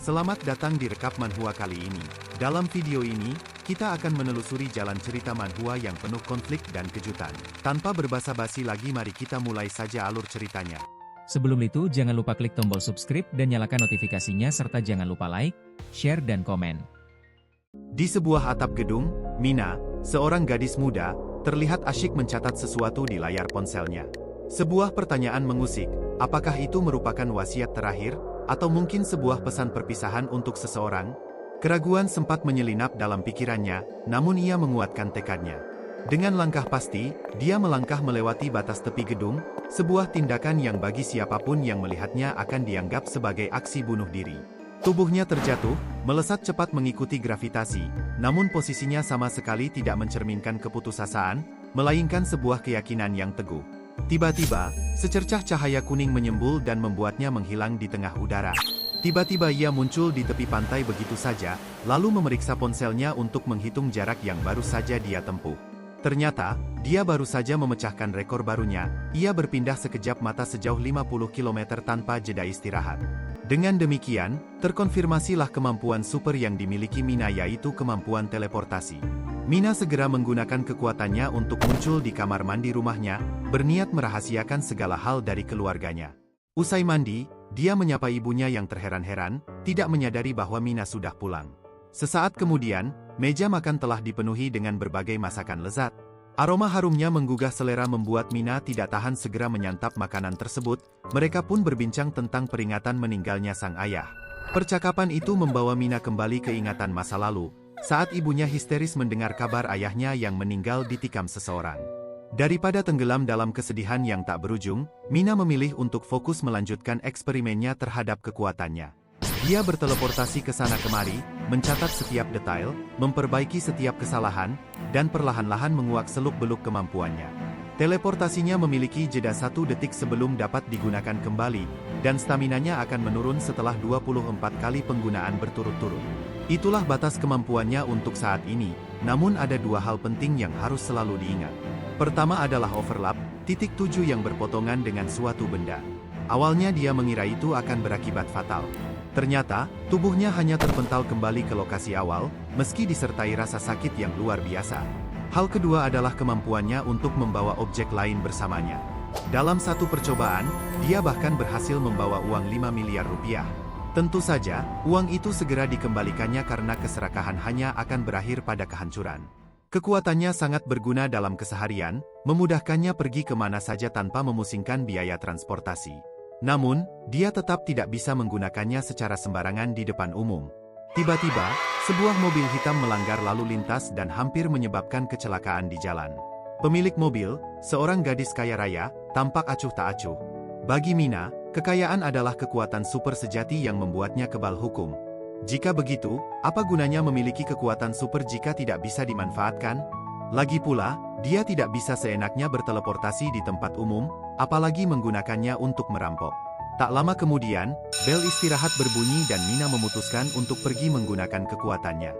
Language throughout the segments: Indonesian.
Selamat datang di Rekap Manhwa kali ini. Dalam video ini, kita akan menelusuri jalan cerita manhwa yang penuh konflik dan kejutan. Tanpa berbasa-basi lagi, mari kita mulai saja alur ceritanya. Sebelum itu, jangan lupa klik tombol subscribe dan nyalakan notifikasinya serta jangan lupa like, share dan komen. Di sebuah atap gedung, Mina, seorang gadis muda, terlihat asyik mencatat sesuatu di layar ponselnya. Sebuah pertanyaan mengusik, apakah itu merupakan wasiat terakhir? Atau mungkin sebuah pesan perpisahan untuk seseorang? Keraguan sempat menyelinap dalam pikirannya, namun ia menguatkan tekadnya. Dengan langkah pasti, dia melangkah melewati batas tepi gedung, sebuah tindakan yang bagi siapapun yang melihatnya akan dianggap sebagai aksi bunuh diri. Tubuhnya terjatuh, melesat cepat mengikuti gravitasi, namun posisinya sama sekali tidak mencerminkan keputusasaan, melainkan sebuah keyakinan yang teguh. Tiba-tiba, secercah cahaya kuning menyembul dan membuatnya menghilang di tengah udara. Tiba-tiba ia muncul di tepi pantai begitu saja, lalu memeriksa ponselnya untuk menghitung jarak yang baru saja dia tempuh. Ternyata, dia baru saja memecahkan rekor barunya, ia berpindah sekejap mata sejauh 50 km tanpa jeda istirahat. Dengan demikian, terkonfirmasilah kemampuan super yang dimiliki Mina, yaitu kemampuan teleportasi. Mina segera menggunakan kekuatannya untuk muncul di kamar mandi rumahnya, berniat merahasiakan segala hal dari keluarganya. Usai mandi, dia menyapa ibunya yang terheran-heran, tidak menyadari bahwa Mina sudah pulang. Sesaat kemudian, meja makan telah dipenuhi dengan berbagai masakan lezat. Aroma harumnya menggugah selera membuat Mina tidak tahan segera menyantap makanan tersebut. Mereka pun berbincang tentang peringatan meninggalnya sang ayah. Percakapan itu membawa Mina kembali ke ingatan masa lalu, saat ibunya histeris mendengar kabar ayahnya yang meninggal ditikam seseorang. Daripada tenggelam dalam kesedihan yang tak berujung, Mina memilih untuk fokus melanjutkan eksperimennya terhadap kekuatannya. Dia berteleportasi ke sana kemari, mencatat setiap detail, memperbaiki setiap kesalahan, dan perlahan-lahan menguak seluk-beluk kemampuannya. Teleportasinya memiliki jeda 1 detik sebelum dapat digunakan kembali, dan staminanya akan menurun setelah 24 kali penggunaan berturut-turut. Itulah batas kemampuannya untuk saat ini, namun ada dua hal penting yang harus selalu diingat. Pertama adalah overlap, titik tuju yang berpotongan dengan suatu benda. Awalnya dia mengira itu akan berakibat fatal. Ternyata, tubuhnya hanya terpental kembali ke lokasi awal, meski disertai rasa sakit yang luar biasa. Hal kedua adalah kemampuannya untuk membawa objek lain bersamanya. Dalam satu percobaan, dia bahkan berhasil membawa uang 5 miliar rupiah. Tentu saja, uang itu segera dikembalikannya karena keserakahan hanya akan berakhir pada kehancuran. Kekuatannya sangat berguna dalam keseharian, memudahkannya pergi kemana saja tanpa memusingkan biaya transportasi. Namun, dia tetap tidak bisa menggunakannya secara sembarangan di depan umum. Tiba-tiba, sebuah mobil hitam melanggar lalu lintas dan hampir menyebabkan kecelakaan di jalan. Pemilik mobil, seorang gadis kaya raya, tampak acuh tak acuh. Bagi Mina, kekayaan adalah kekuatan super sejati yang membuatnya kebal hukum. Jika begitu, apa gunanya memiliki kekuatan super jika tidak bisa dimanfaatkan? Lagi pula, dia tidak bisa seenaknya berteleportasi di tempat umum, apalagi menggunakannya untuk merampok. Tak lama kemudian, bel istirahat berbunyi dan Mina memutuskan untuk pergi menggunakan kekuatannya.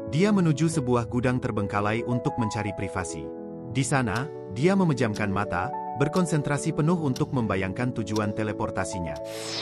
Dia menuju sebuah gudang terbengkalai untuk mencari privasi. Di sana, dia memejamkan mata, berkonsentrasi penuh untuk membayangkan tujuan teleportasinya.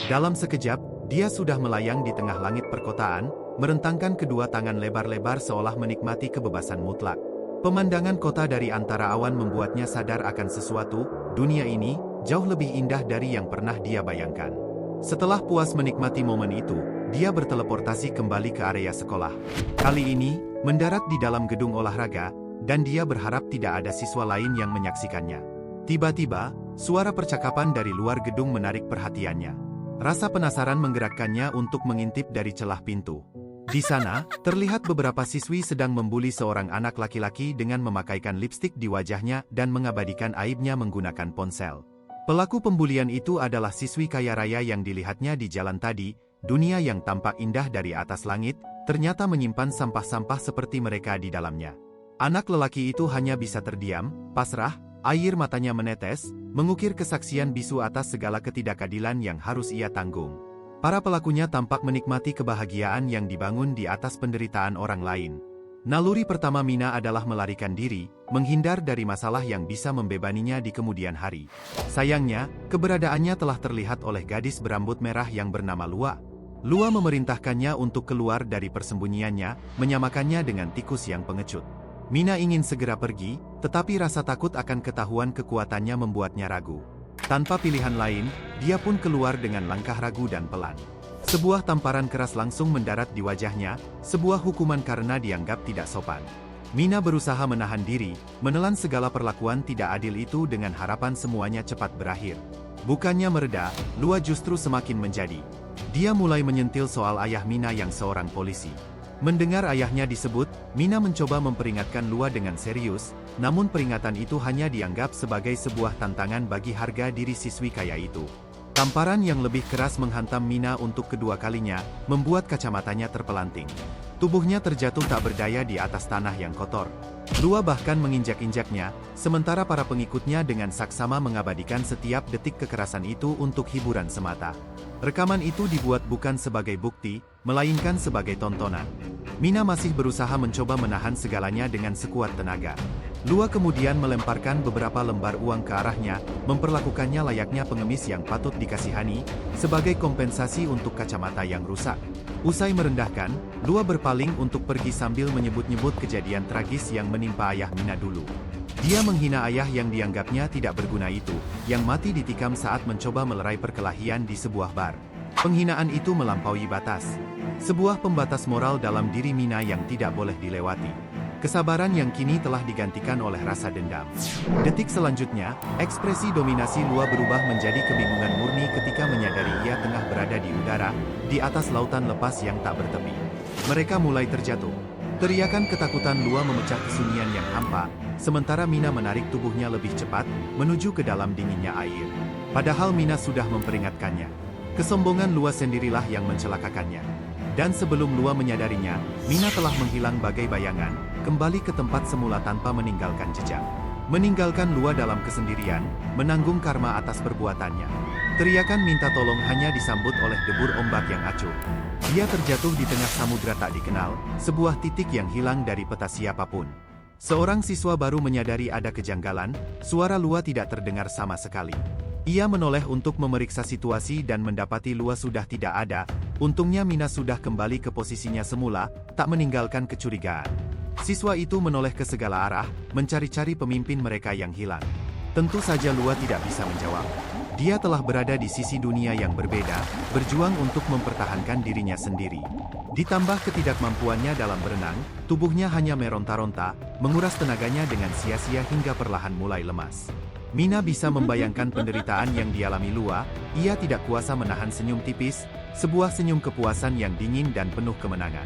Dalam sekejap, dia sudah melayang di tengah langit perkotaan, merentangkan kedua tangan lebar-lebar seolah menikmati kebebasan mutlak. Pemandangan kota dari antara awan membuatnya sadar akan sesuatu, dunia ini jauh lebih indah dari yang pernah dia bayangkan. Setelah puas menikmati momen itu, dia berteleportasi kembali ke area sekolah. Kali ini, mendarat di dalam gedung olahraga, dan dia berharap tidak ada siswa lain yang menyaksikannya. Tiba-tiba, suara percakapan dari luar gedung menarik perhatiannya. Rasa penasaran menggerakkannya untuk mengintip dari celah pintu. Di sana, terlihat beberapa siswi sedang membuli seorang anak laki-laki dengan memakaikan lipstik di wajahnya dan mengabadikan aibnya menggunakan ponsel. Pelaku pembulian itu adalah siswi kaya raya yang dilihatnya di jalan tadi. Dunia yang tampak indah dari atas langit, ternyata menyimpan sampah-sampah seperti mereka di dalamnya. Anak lelaki itu hanya bisa terdiam, pasrah, air matanya menetes, mengukir kesaksian bisu atas segala ketidakadilan yang harus ia tanggung. Para pelakunya tampak menikmati kebahagiaan yang dibangun di atas penderitaan orang lain. Naluri pertama Mina adalah melarikan diri, menghindar dari masalah yang bisa membebaninya di kemudian hari. Sayangnya, keberadaannya telah terlihat oleh gadis berambut merah yang bernama Lua. Lua memerintahkannya untuk keluar dari persembunyiannya, menyamakannya dengan tikus yang pengecut. Mina ingin segera pergi, tetapi rasa takut akan ketahuan kekuatannya membuatnya ragu. Tanpa pilihan lain, dia pun keluar dengan langkah ragu dan pelan. Sebuah tamparan keras langsung mendarat di wajahnya, sebuah hukuman karena dianggap tidak sopan. Mina berusaha menahan diri, menelan segala perlakuan tidak adil itu dengan harapan semuanya cepat berakhir. Bukannya mereda, Lua justru semakin menjadi. Dia mulai menyentil soal ayah Mina yang seorang polisi. Mendengar ayahnya disebut, Mina mencoba memperingatkan Lua dengan serius, namun peringatan itu hanya dianggap sebagai sebuah tantangan bagi harga diri siswi kaya itu. Tamparan yang lebih keras menghantam Mina untuk kedua kalinya, membuat kacamatanya terpelanting. Tubuhnya terjatuh tak berdaya di atas tanah yang kotor. Lua bahkan menginjak-injaknya, sementara para pengikutnya dengan saksama mengabadikan setiap detik kekerasan itu untuk hiburan semata. Rekaman itu dibuat bukan sebagai bukti, melainkan sebagai tontonan. Mina masih berusaha mencoba menahan segalanya dengan sekuat tenaga. Lua kemudian melemparkan beberapa lembar uang ke arahnya, memperlakukannya layaknya pengemis yang patut dikasihani, sebagai kompensasi untuk kacamata yang rusak. Usai merendahkan, Lua berpaling untuk pergi sambil menyebut-nyebut kejadian tragis yang menimpa ayah Mina dulu. Dia menghina ayah yang dianggapnya tidak berguna itu, yang mati ditikam saat mencoba melerai perkelahian di sebuah bar. Penghinaan itu melampaui batas. Sebuah pembatas moral dalam diri Mina yang tidak boleh dilewati. Kesabaran yang kini telah digantikan oleh rasa dendam. Detik selanjutnya, ekspresi dominasi Lua berubah menjadi kebingungan murni ketika menyadari ia tengah berada di udara, di atas lautan lepas yang tak bertepi. Mereka mulai terjatuh. Teriakan ketakutan Lua memecah kesunyian yang hampa, sementara Mina menarik tubuhnya lebih cepat, menuju ke dalam dinginnya air. Padahal Mina sudah memperingatkannya. Kesombongan Lua sendirilah yang mencelakakannya. Dan sebelum Lua menyadarinya, Mina telah menghilang bagai bayangan, kembali ke tempat semula tanpa meninggalkan jejak. Meninggalkan Lua dalam kesendirian, menanggung karma atas perbuatannya. Teriakan minta tolong hanya disambut oleh debur ombak yang acuh. Dia terjatuh di tengah samudra tak dikenal, sebuah titik yang hilang dari peta siapapun. Seorang siswa baru menyadari ada kejanggalan, suara Lua tidak terdengar sama sekali. Ia menoleh untuk memeriksa situasi dan mendapati Lua sudah tidak ada. Untungnya Mina sudah kembali ke posisinya semula, tak meninggalkan kecurigaan. Siswa itu menoleh ke segala arah, mencari-cari pemimpin mereka yang hilang. Tentu saja Lua tidak bisa menjawab. Dia telah berada di sisi dunia yang berbeda, berjuang untuk mempertahankan dirinya sendiri. Ditambah ketidakmampuannya dalam berenang, tubuhnya hanya meronta-ronta, menguras tenaganya dengan sia-sia hingga perlahan mulai lemas. Mina bisa membayangkan penderitaan yang dialami Lua, ia tidak kuasa menahan senyum tipis, sebuah senyum kepuasan yang dingin dan penuh kemenangan.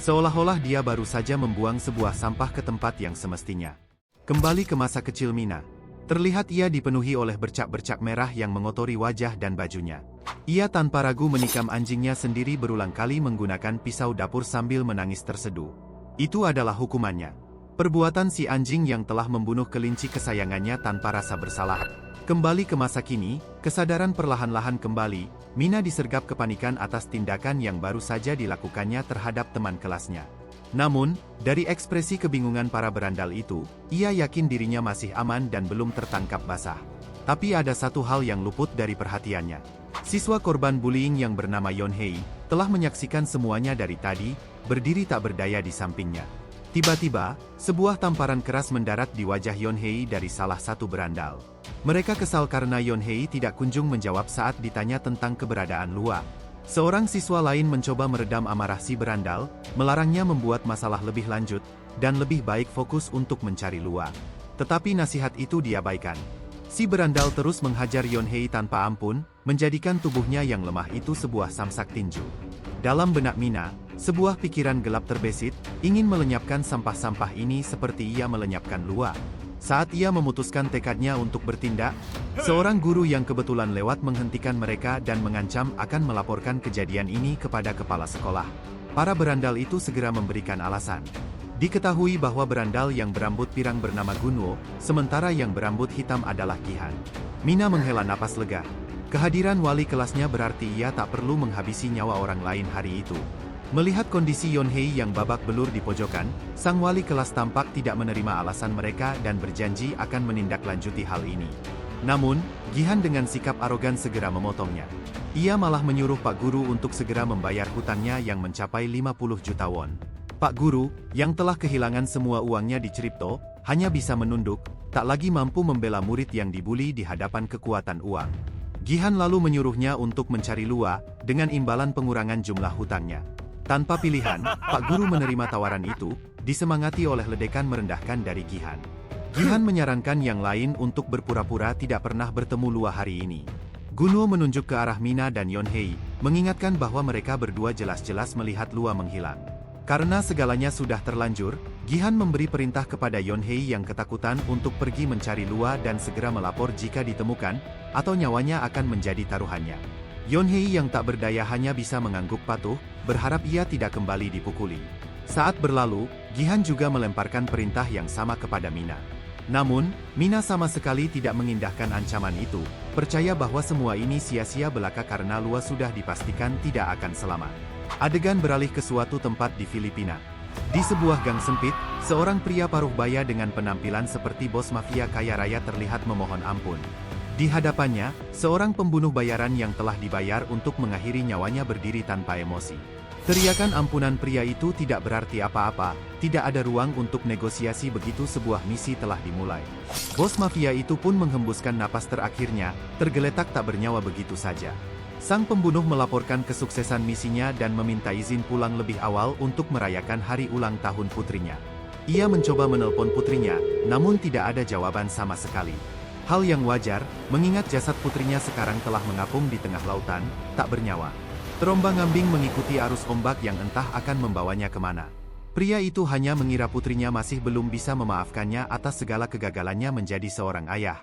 Seolah-olah dia baru saja membuang sebuah sampah ke tempat yang semestinya. Kembali ke masa kecil Mina. Terlihat ia dipenuhi oleh bercak-bercak merah yang mengotori wajah dan bajunya. Ia tanpa ragu menikam anjingnya sendiri berulang kali menggunakan pisau dapur sambil menangis terseduh. Itu adalah hukumannya. Perbuatan si anjing yang telah membunuh kelinci kesayangannya tanpa rasa bersalah. Kembali ke masa kini, kesadaran perlahan-lahan kembali, Mina disergap kepanikan atas tindakan yang baru saja dilakukannya terhadap teman kelasnya. Namun, dari ekspresi kebingungan para berandal itu, ia yakin dirinya masih aman dan belum tertangkap basah. Tapi ada satu hal yang luput dari perhatiannya. Siswa korban bullying yang bernama Yonhei, telah menyaksikan semuanya dari tadi, berdiri tak berdaya di sampingnya. Tiba-tiba, sebuah tamparan keras mendarat di wajah Yonhei dari salah satu berandal. Mereka kesal karena Yonhei tidak kunjung menjawab saat ditanya tentang keberadaan Lua. Seorang siswa lain mencoba meredam amarah si berandal, melarangnya membuat masalah lebih lanjut, dan lebih baik fokus untuk mencari Lua. Tetapi nasihat itu diabaikan. Si berandal terus menghajar Yonhei tanpa ampun, menjadikan tubuhnya yang lemah itu sebuah samsak tinju. Dalam benak Mina, sebuah pikiran gelap terbesit, ingin melenyapkan sampah-sampah ini seperti ia melenyapkan Lua. Saat ia memutuskan tekadnya untuk bertindak, seorang guru yang kebetulan lewat menghentikan mereka dan mengancam akan melaporkan kejadian ini kepada kepala sekolah. Para berandal itu segera memberikan alasan. Diketahui bahwa berandal yang berambut pirang bernama Gunwo, sementara yang berambut hitam adalah Gihan. Mina menghela napas lega. Kehadiran wali kelasnya berarti ia tak perlu menghabisi nyawa orang lain hari itu. Melihat kondisi Yonhei yang babak belur di pojokan, sang wali kelas tampak tidak menerima alasan mereka dan berjanji akan menindaklanjuti hal ini. Namun, Gihan dengan sikap arogan segera memotongnya. Ia malah menyuruh Pak Guru untuk segera membayar hutangnya yang mencapai 50 juta won. Pak Guru, yang telah kehilangan semua uangnya di Cripto, hanya bisa menunduk, tak lagi mampu membela murid yang dibuli di hadapan kekuatan uang. Gihan lalu menyuruhnya untuk mencari Lua, dengan imbalan pengurangan jumlah hutangnya. Tanpa pilihan, Pak Guru menerima tawaran itu, disemangati oleh ledekan merendahkan dari Gihan. Gihan menyarankan yang lain untuk berpura-pura tidak pernah bertemu Lua hari ini. Gunwo menunjuk ke arah Mina dan Yeonhei, mengingatkan bahwa mereka berdua jelas-jelas melihat Lua menghilang. Karena segalanya sudah terlanjur, Gihan memberi perintah kepada Yeonhei yang ketakutan untuk pergi mencari Lua dan segera melapor jika ditemukan, atau nyawanya akan menjadi taruhannya. Yeonhei yang tak berdaya hanya bisa mengangguk patuh, berharap ia tidak kembali dipukuli. Saat berlalu, Gihan juga melemparkan perintah yang sama kepada Mina. Namun, Mina sama sekali tidak mengindahkan ancaman itu, percaya bahwa semua ini sia-sia belaka karena Lua sudah dipastikan tidak akan selamat. Adegan beralih ke suatu tempat di Filipina. Di sebuah gang sempit, seorang pria paruh baya dengan penampilan seperti bos mafia kaya raya terlihat memohon ampun. Di hadapannya, seorang pembunuh bayaran yang telah dibayar untuk mengakhiri nyawanya berdiri tanpa emosi. Teriakan ampunan pria itu tidak berarti apa-apa, tidak ada ruang untuk negosiasi begitu sebuah misi telah dimulai. Bos mafia itu pun menghembuskan napas terakhirnya, tergeletak tak bernyawa begitu saja. Sang pembunuh melaporkan kesuksesan misinya dan meminta izin pulang lebih awal untuk merayakan hari ulang tahun putrinya. Ia mencoba menelpon putrinya, namun tidak ada jawaban sama sekali. Hal yang wajar, mengingat jasad putrinya sekarang telah mengapung di tengah lautan, tak bernyawa. Terombang-ambing mengikuti arus ombak yang entah akan membawanya kemana. Pria itu hanya mengira putrinya masih belum bisa memaafkannya atas segala kegagalannya menjadi seorang ayah.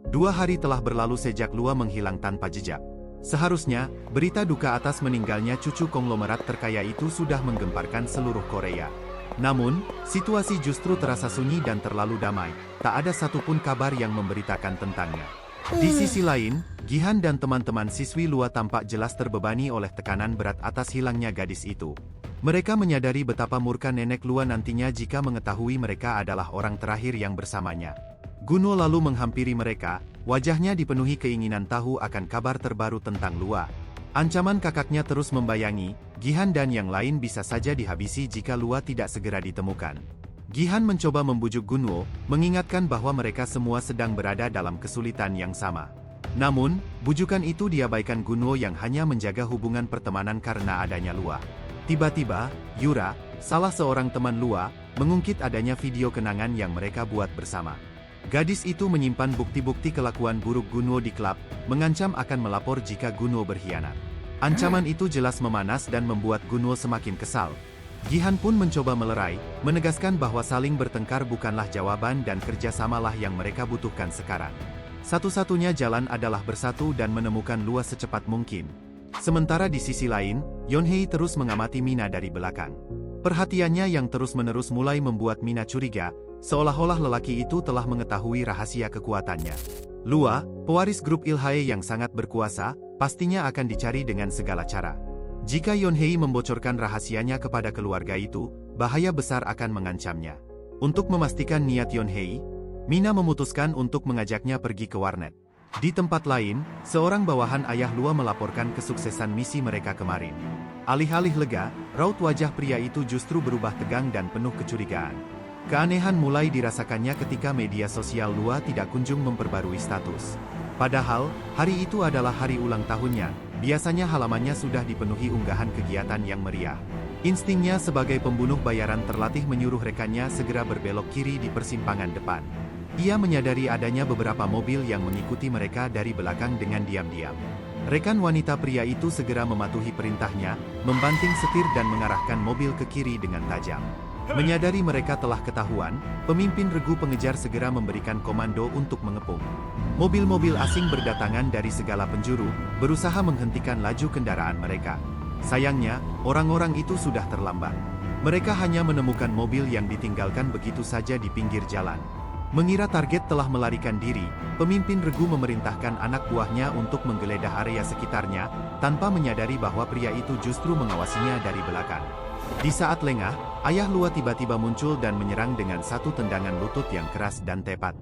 2 hari telah berlalu sejak Lua menghilang tanpa jejak. Seharusnya, berita duka atas meninggalnya cucu konglomerat terkaya itu sudah menggemparkan seluruh Korea. Namun, situasi justru terasa sunyi dan terlalu damai, tak ada satupun kabar yang memberitakan tentangnya. Di sisi lain, Gihan dan teman-teman siswi Lua tampak jelas terbebani oleh tekanan berat atas hilangnya gadis itu. Mereka menyadari betapa murka nenek Lua nantinya jika mengetahui mereka adalah orang terakhir yang bersamanya. Gunwo lalu menghampiri mereka, wajahnya dipenuhi keinginan tahu akan kabar terbaru tentang Lua. Ancaman kakaknya terus membayangi, Gihan dan yang lain bisa saja dihabisi jika Lua tidak segera ditemukan. Gihan mencoba membujuk Gunwo, mengingatkan bahwa mereka semua sedang berada dalam kesulitan yang sama. Namun, bujukan itu diabaikan Gunwo yang hanya menjaga hubungan pertemanan karena adanya Lua. Tiba-tiba, Yura, salah seorang teman Lua, mengungkit adanya video kenangan yang mereka buat bersama. Gadis itu menyimpan bukti-bukti kelakuan buruk Gunwo di klub, mengancam akan melapor jika Gunwo berkhianat. Ancaman itu jelas memanas dan membuat Gunwo semakin kesal. Gihan pun mencoba melerai, menegaskan bahwa saling bertengkar bukanlah jawaban dan kerjasamalah yang mereka butuhkan sekarang. Satu-satunya jalan adalah bersatu dan menemukan Lua secepat mungkin. Sementara di sisi lain, Yeonhei terus mengamati Mina dari belakang. Perhatiannya yang terus-menerus mulai membuat Mina curiga, seolah-olah lelaki itu telah mengetahui rahasia kekuatannya. Lua, pewaris grup Ilhae yang sangat berkuasa, pastinya akan dicari dengan segala cara. Jika Yeonhei membocorkan rahasianya kepada keluarga itu, bahaya besar akan mengancamnya. Untuk memastikan niat Yeonhei, Mina memutuskan untuk mengajaknya pergi ke warnet. Di tempat lain, seorang bawahan ayah Lua melaporkan kesuksesan misi mereka kemarin. Alih-alih lega, raut wajah pria itu justru berubah tegang dan penuh kecurigaan. Keanehan mulai dirasakannya ketika media sosial Lua tidak kunjung memperbarui status. Padahal, hari itu adalah hari ulang tahunnya, biasanya halamannya sudah dipenuhi unggahan kegiatan yang meriah. Instingnya sebagai pembunuh bayaran terlatih menyuruh rekannya segera berbelok kiri di persimpangan depan. Ia menyadari adanya beberapa mobil yang mengikuti mereka dari belakang dengan diam-diam. Rekan wanita pria itu segera mematuhi perintahnya, membanting setir dan mengarahkan mobil ke kiri dengan tajam. Menyadari mereka telah ketahuan, pemimpin regu pengejar segera memberikan komando untuk mengepung. Mobil-mobil asing berdatangan dari segala penjuru, berusaha menghentikan laju kendaraan mereka. Sayangnya, orang-orang itu sudah terlambat. Mereka hanya menemukan mobil yang ditinggalkan begitu saja di pinggir jalan. Mengira target telah melarikan diri, pemimpin regu memerintahkan anak buahnya untuk menggeledah area sekitarnya, tanpa menyadari bahwa pria itu justru mengawasinya dari belakang. Di saat lengah, ayah Lua tiba-tiba muncul dan menyerang dengan satu tendangan lutut yang keras dan tepat.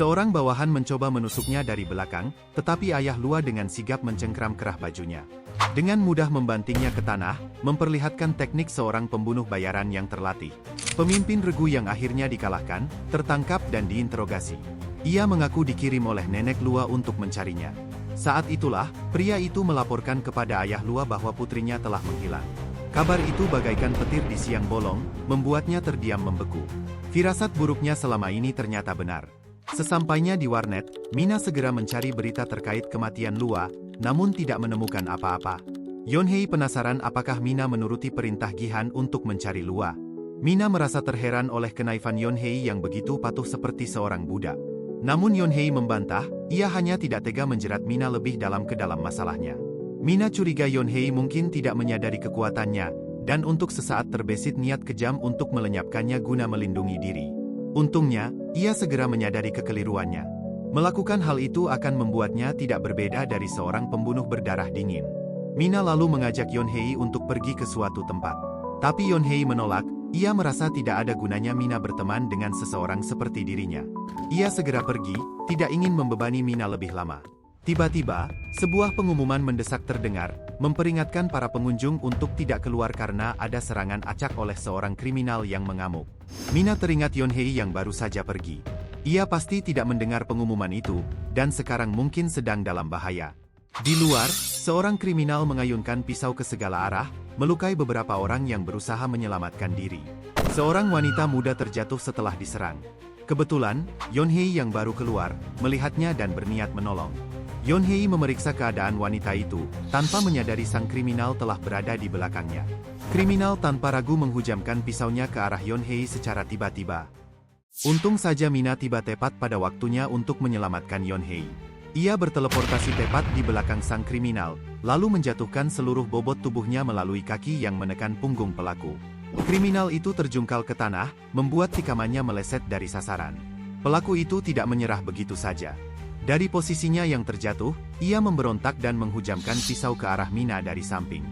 Seorang bawahan mencoba menusuknya dari belakang, tetapi ayah Lua dengan sigap mencengkram kerah bajunya. Dengan mudah membantingnya ke tanah, memperlihatkan teknik seorang pembunuh bayaran yang terlatih. Pemimpin regu yang akhirnya dikalahkan, tertangkap dan diinterogasi. Ia mengaku dikirim oleh nenek Lua untuk mencarinya. Saat itulah, pria itu melaporkan kepada ayah Lua bahwa putrinya telah menghilang. Kabar itu bagaikan petir di siang bolong, membuatnya terdiam membeku. Firasat buruknya selama ini ternyata benar. Sesampainya di warnet, Mina segera mencari berita terkait kematian Lua, namun tidak menemukan apa-apa. Yonhei penasaran apakah Mina menuruti perintah Gihan untuk mencari Lua. Mina merasa terheran oleh kenaifan Yonhei yang begitu patuh seperti seorang budak. Namun Yonhei membantah, ia hanya tidak tega menjerat Mina lebih dalam ke dalam masalahnya. Mina curiga Yonhei mungkin tidak menyadari kekuatannya, dan untuk sesaat terbesit niat kejam untuk melenyapkannya guna melindungi diri. Untungnya, ia segera menyadari kekeliruannya. Melakukan hal itu akan membuatnya tidak berbeda dari seorang pembunuh berdarah dingin. Mina lalu mengajak Yonhei untuk pergi ke suatu tempat. Tapi Yonhei menolak, ia merasa tidak ada gunanya Mina berteman dengan seseorang seperti dirinya. Ia segera pergi, tidak ingin membebani Mina lebih lama. Tiba-tiba, sebuah pengumuman mendesak terdengar, memperingatkan para pengunjung untuk tidak keluar karena ada serangan acak oleh seorang kriminal yang mengamuk. Mina teringat Yonhei yang baru saja pergi. Ia pasti tidak mendengar pengumuman itu, dan sekarang mungkin sedang dalam bahaya. Di luar, seorang kriminal mengayunkan pisau ke segala arah, melukai beberapa orang yang berusaha menyelamatkan diri. Seorang wanita muda terjatuh setelah diserang. Kebetulan, Yonhei yang baru keluar, melihatnya dan berniat menolong. Yonhei memeriksa keadaan wanita itu, tanpa menyadari sang kriminal telah berada di belakangnya. Kriminal tanpa ragu menghujamkan pisaunya ke arah Yonhei secara tiba-tiba. Untung saja Mina tiba tepat pada waktunya untuk menyelamatkan Yonhei. Ia berteleportasi tepat di belakang sang kriminal, lalu menjatuhkan seluruh bobot tubuhnya melalui kaki yang menekan punggung pelaku. Kriminal itu terjungkal ke tanah, membuat tikamannya meleset dari sasaran. Pelaku itu tidak menyerah begitu saja. Dari posisinya yang terjatuh, ia memberontak dan menghujamkan pisau ke arah Mina dari samping.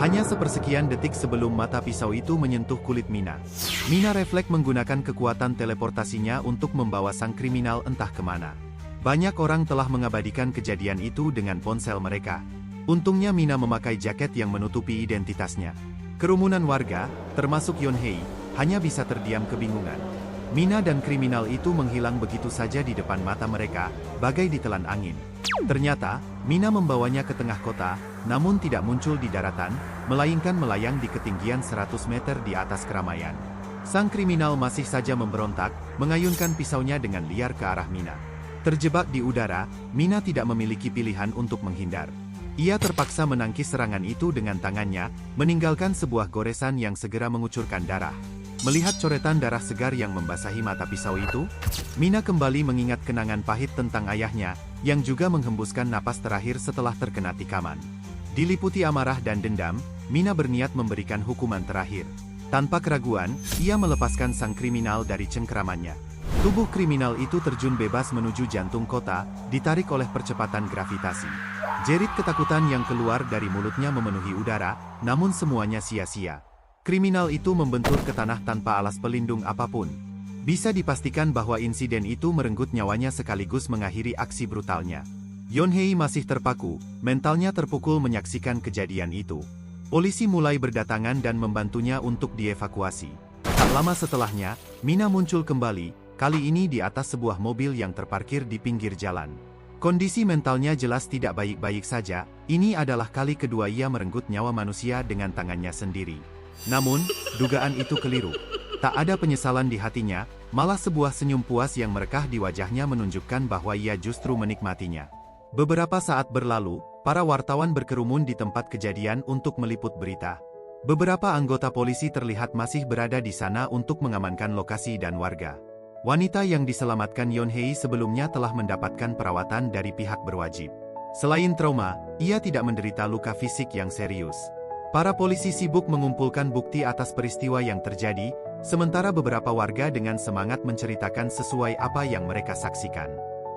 Hanya sepersekian detik sebelum mata pisau itu menyentuh kulit Mina. Mina refleks menggunakan kekuatan teleportasinya untuk membawa sang kriminal entah kemana. Banyak orang telah mengabadikan kejadian itu dengan ponsel mereka. Untungnya Mina memakai jaket yang menutupi identitasnya. Kerumunan warga, termasuk Yonhei, hanya bisa terdiam kebingungan. Mina dan kriminal itu menghilang begitu saja di depan mata mereka, bagai ditelan angin. Ternyata, Mina membawanya ke tengah kota, namun tidak muncul di daratan, melainkan melayang di ketinggian 100 meter di atas keramaian. Sang kriminal masih saja memberontak, mengayunkan pisaunya dengan liar ke arah Mina. Terjebak di udara, Mina tidak memiliki pilihan untuk menghindar. Ia terpaksa menangkis serangan itu dengan tangannya, meninggalkan sebuah goresan yang segera mengucurkan darah. Melihat coretan darah segar yang membasahi mata pisau itu, Mina kembali mengingat kenangan pahit tentang ayahnya, yang juga menghembuskan napas terakhir setelah terkena tikaman. Diliputi amarah dan dendam, Mina berniat memberikan hukuman terakhir. Tanpa keraguan, ia melepaskan sang kriminal dari cengkeramannya. Tubuh kriminal itu terjun bebas menuju jantung kota, ditarik oleh percepatan gravitasi. Jerit ketakutan yang keluar dari mulutnya memenuhi udara, namun semuanya sia-sia. Kriminal itu membentur ke tanah tanpa alas pelindung apapun. Bisa dipastikan bahwa insiden itu merenggut nyawanya sekaligus mengakhiri aksi brutalnya. Yonhei masih terpaku, mentalnya terpukul menyaksikan kejadian itu. Polisi mulai berdatangan dan membantunya untuk dievakuasi. Tak lama setelahnya, Mina muncul kembali, kali ini di atas sebuah mobil yang terparkir di pinggir jalan. Kondisi mentalnya jelas tidak baik-baik saja, ini adalah kali kedua ia merenggut nyawa manusia dengan tangannya sendiri. Namun, dugaan itu keliru. Tak ada penyesalan di hatinya, malah sebuah senyum puas yang merekah di wajahnya menunjukkan bahwa ia justru menikmatinya. Beberapa saat berlalu, para wartawan berkerumun di tempat kejadian untuk meliput berita. Beberapa anggota polisi terlihat masih berada di sana untuk mengamankan lokasi dan warga. Wanita yang diselamatkan Yonhei sebelumnya telah mendapatkan perawatan dari pihak berwajib. Selain trauma, ia tidak menderita luka fisik yang serius. Para polisi sibuk mengumpulkan bukti atas peristiwa yang terjadi, sementara beberapa warga dengan semangat menceritakan sesuai apa yang mereka saksikan.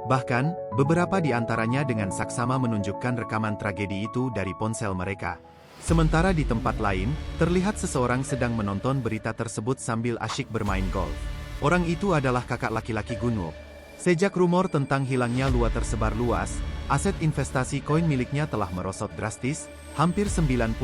Bahkan, beberapa di antaranya dengan saksama menunjukkan rekaman tragedi itu dari ponsel mereka. Sementara di tempat lain, terlihat seseorang sedang menonton berita tersebut sambil asyik bermain golf. Orang itu adalah kakak laki-laki Gunwo. Sejak rumor tentang hilangnya Lua tersebar luas, aset investasi koin miliknya telah merosot drastis, hampir 98%.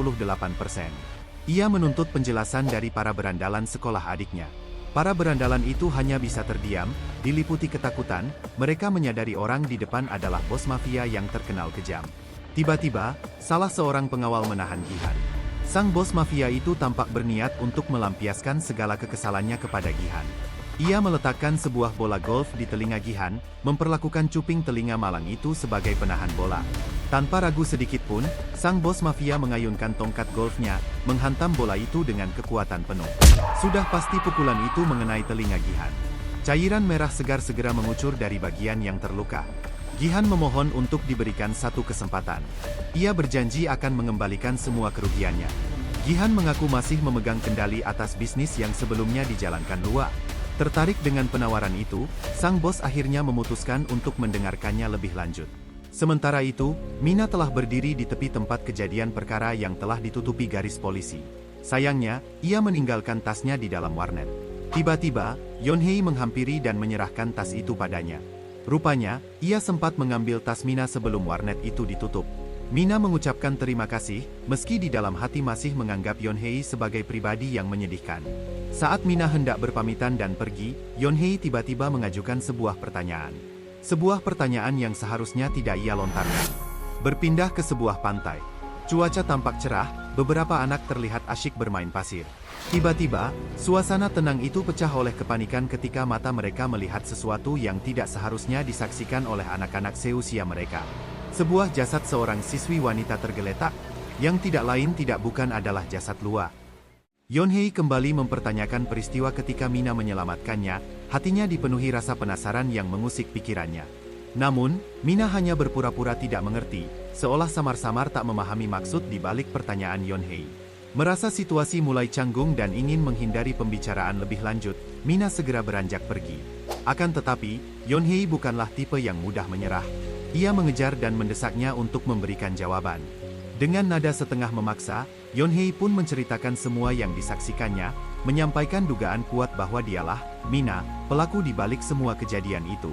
Ia menuntut penjelasan dari para berandalan sekolah adiknya. Para berandalan itu hanya bisa terdiam, diliputi ketakutan, mereka menyadari orang di depan adalah bos mafia yang terkenal kejam. Tiba-tiba, salah seorang pengawal menahan Gihan. Sang bos mafia itu tampak berniat untuk melampiaskan segala kekesalannya kepada Gihan. Ia meletakkan sebuah bola golf di telinga Gihan, memperlakukan cuping telinga malang itu sebagai penahan bola. Tanpa ragu sedikit pun, sang bos mafia mengayunkan tongkat golfnya, menghantam bola itu dengan kekuatan penuh. Sudah pasti pukulan itu mengenai telinga Gihan. Cairan merah segar segera mengucur dari bagian yang terluka. Gihan memohon untuk diberikan satu kesempatan. Ia berjanji akan mengembalikan semua kerugiannya. Gihan mengaku masih memegang kendali atas bisnis yang sebelumnya dijalankan Lua. Tertarik dengan penawaran itu, sang bos akhirnya memutuskan untuk mendengarkannya lebih lanjut. Sementara itu, Mina telah berdiri di tepi tempat kejadian perkara yang telah ditutupi garis polisi. Sayangnya, ia meninggalkan tasnya di dalam warnet. Tiba-tiba, Yonhei menghampiri dan menyerahkan tas itu padanya. Rupanya, ia sempat mengambil tas Mina sebelum warnet itu ditutup. Mina mengucapkan terima kasih, meski di dalam hati masih menganggap Yonhei sebagai pribadi yang menyedihkan. Saat Mina hendak berpamitan dan pergi, Yonhei tiba-tiba mengajukan sebuah pertanyaan. Sebuah pertanyaan yang seharusnya tidak ia lontarkan. Berpindah ke sebuah pantai. Cuaca tampak cerah, beberapa anak terlihat asyik bermain pasir. Tiba-tiba, suasana tenang itu pecah oleh kepanikan ketika mata mereka melihat sesuatu yang tidak seharusnya disaksikan oleh anak-anak seusia mereka. Sebuah jasad seorang siswi wanita tergeletak, yang tidak lain tidak bukan adalah jasad Lua. Yonhei kembali mempertanyakan peristiwa ketika Mina menyelamatkannya, hatinya dipenuhi rasa penasaran yang mengusik pikirannya. Namun, Mina hanya berpura-pura tidak mengerti, seolah samar-samar tak memahami maksud di balik pertanyaan Yonhei. Merasa situasi mulai canggung dan ingin menghindari pembicaraan lebih lanjut, Mina segera beranjak pergi. Akan tetapi, Yonhei bukanlah tipe yang mudah menyerah. Ia mengejar dan mendesaknya untuk memberikan jawaban. Dengan nada setengah memaksa, Yonhei pun menceritakan semua yang disaksikannya, menyampaikan dugaan kuat bahwa dialah, Mina, pelaku di balik semua kejadian itu.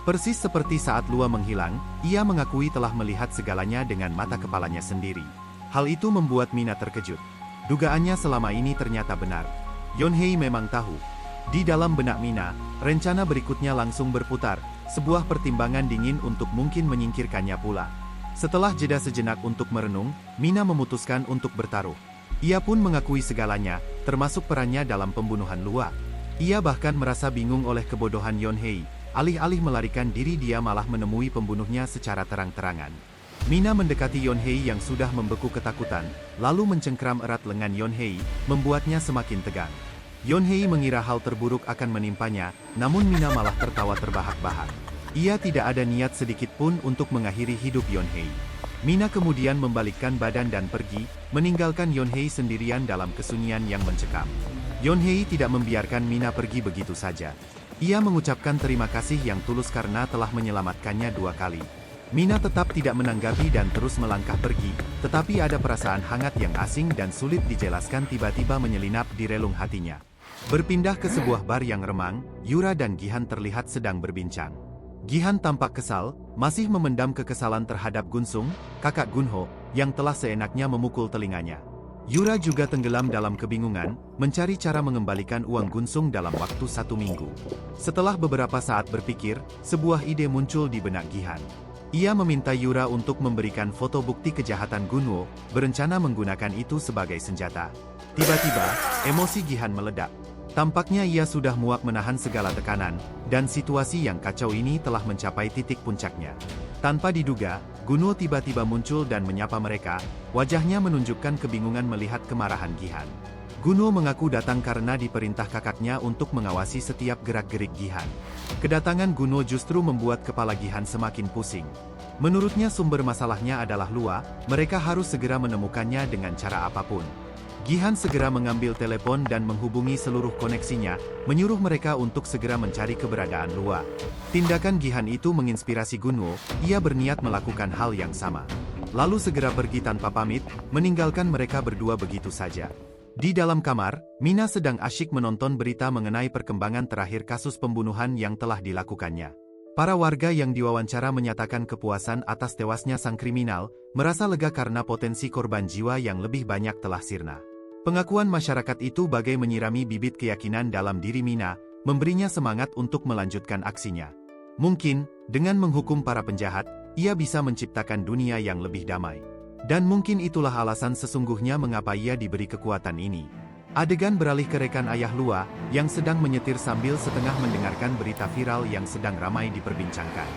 Persis seperti saat Lua menghilang, ia mengakui telah melihat segalanya dengan mata kepalanya sendiri. Hal itu membuat Mina terkejut. Dugaannya selama ini ternyata benar. Yonhei memang tahu. Di dalam benak Mina, rencana berikutnya langsung berputar, sebuah pertimbangan dingin untuk mungkin menyingkirkannya pula. Setelah jeda sejenak untuk merenung, Mina memutuskan untuk bertaruh. Ia pun mengakui segalanya, termasuk perannya dalam pembunuhan Lua. Ia bahkan merasa bingung oleh kebodohan Yonhei, alih-alih melarikan diri dia malah menemui pembunuhnya secara terang-terangan. Mina mendekati Yonhei yang sudah membeku ketakutan, lalu mencengkram erat lengan Yonhei, membuatnya semakin tegang. Yonhei mengira hal terburuk akan menimpanya, namun Mina malah tertawa terbahak-bahak. Ia tidak ada niat sedikit pun untuk mengakhiri hidup Yonhei. Mina kemudian membalikkan badan dan pergi, meninggalkan Yonhei sendirian dalam kesunyian yang mencekam. Yonhei tidak membiarkan Mina pergi begitu saja. Ia mengucapkan terima kasih yang tulus karena telah menyelamatkannya 2 kali. Mina tetap tidak menanggapi dan terus melangkah pergi, tetapi ada perasaan hangat yang asing dan sulit dijelaskan tiba-tiba menyelinap di relung hatinya. Berpindah ke sebuah bar yang remang, Yura dan Gihan terlihat sedang berbincang. Gihan tampak kesal, masih memendam kekesalan terhadap Gunsung, kakak Gunho, yang telah seenaknya memukul telinganya. Yura juga tenggelam dalam kebingungan, mencari cara mengembalikan uang Gunsung dalam waktu 1 minggu. Setelah beberapa saat berpikir, sebuah ide muncul di benak Gihan. Ia meminta Yura untuk memberikan foto bukti kejahatan Gunwo, berencana menggunakan itu sebagai senjata. Tiba-tiba, emosi Gihan meledak. Tampaknya ia sudah muak menahan segala tekanan, dan situasi yang kacau ini telah mencapai titik puncaknya. Tanpa diduga, Gunwo tiba-tiba muncul dan menyapa mereka, wajahnya menunjukkan kebingungan melihat kemarahan Gihan. Gunwo mengaku datang karena diperintah kakaknya untuk mengawasi setiap gerak-gerik Gihan. Kedatangan Gunwo justru membuat kepala Gihan semakin pusing. Menurutnya sumber masalahnya adalah Lua, mereka harus segera menemukannya dengan cara apapun. Gihan segera mengambil telepon dan menghubungi seluruh koneksinya, menyuruh mereka untuk segera mencari keberadaan Lua. Tindakan Gihan itu menginspirasi Gunwo, ia berniat melakukan hal yang sama. Lalu segera pergi tanpa pamit, meninggalkan mereka berdua begitu saja. Di dalam kamar, Mina sedang asyik menonton berita mengenai perkembangan terakhir kasus pembunuhan yang telah dilakukannya. Para warga yang diwawancara menyatakan kepuasan atas tewasnya sang kriminal, merasa lega karena potensi korban jiwa yang lebih banyak telah sirna. Pengakuan masyarakat itu bagai menyirami bibit keyakinan dalam diri Mina, memberinya semangat untuk melanjutkan aksinya. Mungkin, dengan menghukum para penjahat, ia bisa menciptakan dunia yang lebih damai. Dan mungkin itulah alasan sesungguhnya mengapa ia diberi kekuatan ini. Adegan beralih ke rekan Ayah Lua, yang sedang menyetir sambil setengah mendengarkan berita viral yang sedang ramai diperbincangkan.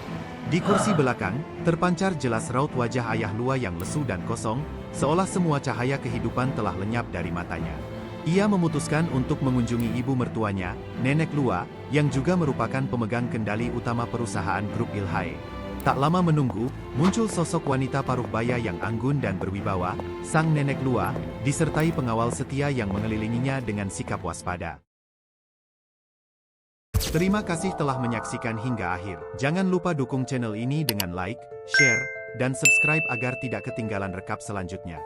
Di kursi belakang, terpancar jelas raut wajah Ayah Lua yang lesu dan kosong, seolah semua cahaya kehidupan telah lenyap dari matanya. Ia memutuskan untuk mengunjungi ibu mertuanya, Nenek Lua, yang juga merupakan pemegang kendali utama perusahaan grup Ilhae. Tak lama menunggu, muncul sosok wanita paruh baya yang anggun dan berwibawa, sang Nenek Lua, disertai pengawal setia yang mengelilinginya dengan sikap waspada. Terima kasih telah menyaksikan hingga akhir. Jangan lupa dukung channel ini dengan like, share, dan subscribe agar tidak ketinggalan rekap selanjutnya.